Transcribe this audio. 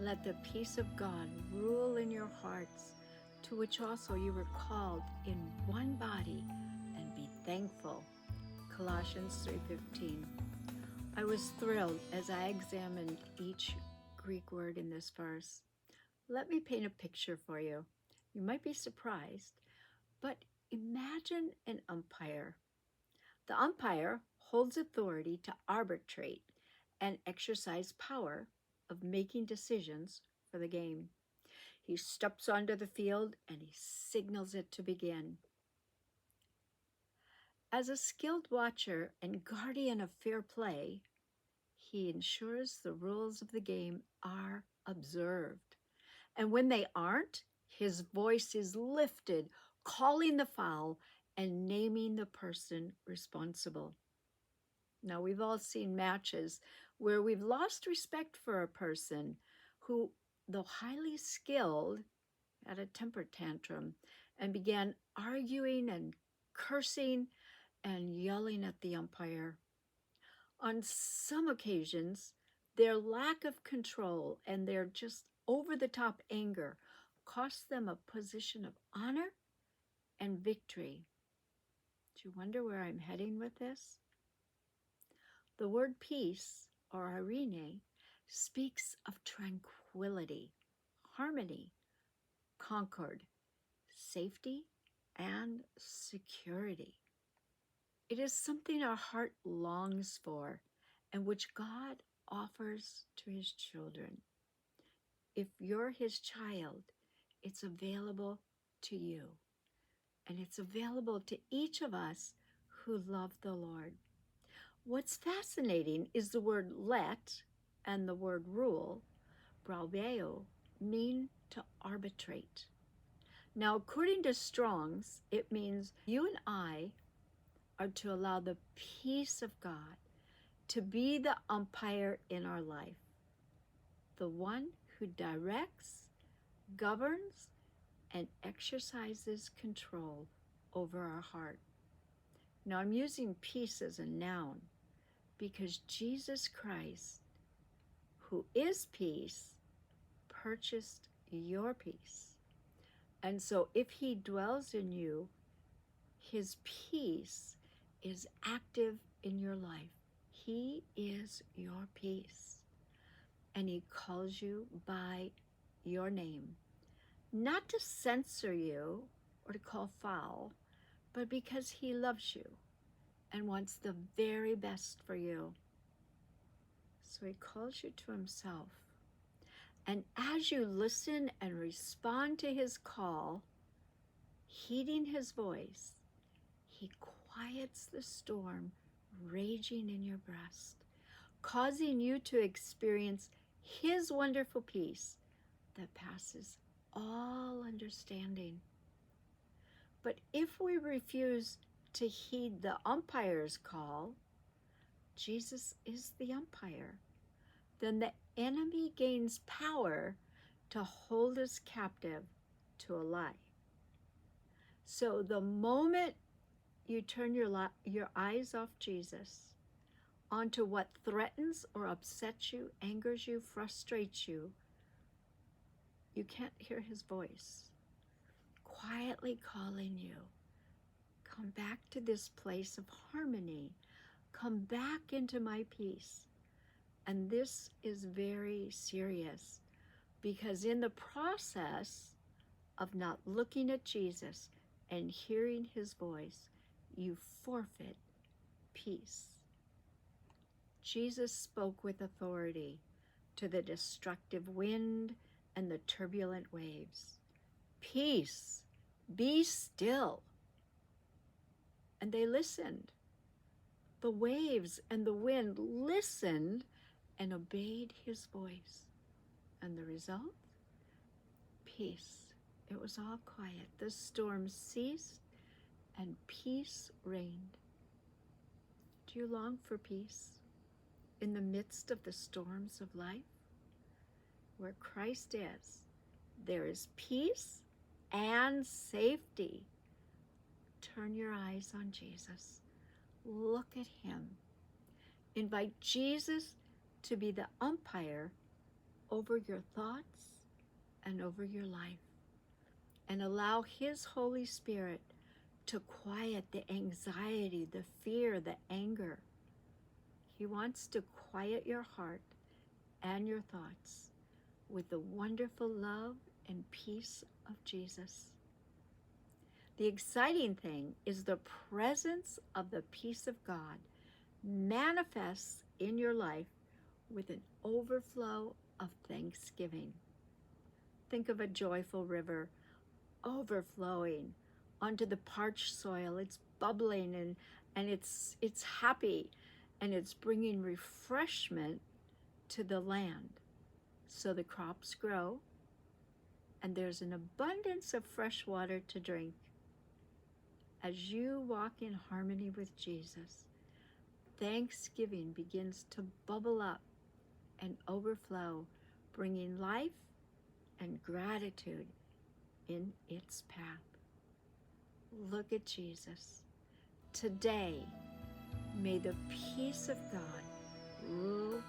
Let the peace of God rule in your hearts, to which also you were called in one body, and be thankful. Colossians 3:15. I was thrilled as I examined each Greek word in this verse. Let me paint a picture for you. You might be surprised, but imagine an umpire. The umpire holds authority to arbitrate and exercise power of making decisions for the game. He steps onto the field and he signals it to begin. As a skilled watcher and guardian of fair play, he ensures the rules of the game are observed. And when they aren't, his voice is lifted, calling the foul and naming the person responsible. Now, we've all seen matches where we've lost respect for a person who, though highly skilled, had a temper tantrum and began arguing and cursing and yelling at the umpire. On some occasions, their lack of control and their just over-the-top anger cost them a position of honor and victory. Do you wonder where I'm heading with this? The word peace, or irene, speaks of tranquility, harmony, concord, safety, and security. It is something our heart longs for and which God offers to his children. If you're his child, it's available to you, and it's available to each of us who love the Lord. What's fascinating is the word let and the word rule, braveo, mean to arbitrate. Now, according to Strong's, it means you and I are to allow the peace of God to be the umpire in our life, the one who directs, governs, and exercises control over our heart. Now, I'm using peace as a noun because Jesus Christ, who is peace, purchased your peace. And so if he dwells in you, his peace is active in your life. He is your peace. And he calls you by your name, not to censor you or to call foul, but because he loves you and wants the very best for you. So he calls you to himself. And as you listen and respond to his call, heeding his voice, he quiets the storm raging in your breast, causing you to experience his wonderful peace that passes all understanding. But if we refuse to heed the umpire's call, Jesus is the umpire, then the enemy gains power to hold us captive to a lie. So the moment you turn your eyes off Jesus onto what threatens or upsets you, angers you, frustrates you, you can't hear his voice quietly calling you. Come back to this place of harmony. Come back into my peace. And this is very serious because in the process of not looking at Jesus and hearing his voice, you forfeit peace. Jesus spoke with authority to the destructive wind and the turbulent waves. Peace, be still. And they listened. The waves and the wind listened and obeyed his voice. And the result? Peace. It was all quiet. The storm ceased and peace reigned. Do you long for peace in the midst of the storms of life? Where Christ is, there is peace and safety. Turn your eyes on Jesus. Look at him. Invite Jesus to be the umpire over your thoughts and over your life, and allow His Holy Spirit to quiet the anxiety, the fear, the anger. He wants to quiet your heart and your thoughts with the wonderful love and peace of Jesus. The exciting thing is the presence of the peace of God manifests in your life with an overflow of thanksgiving. Think of a joyful river overflowing onto the parched soil. It's bubbling and it's happy, and it's bringing refreshment to the land. So the crops grow, and there's an abundance of fresh water to drink. As you walk in harmony with Jesus, thanksgiving begins to bubble up and overflow, bringing life and gratitude in its path. Look at Jesus. Today, may the peace of God rule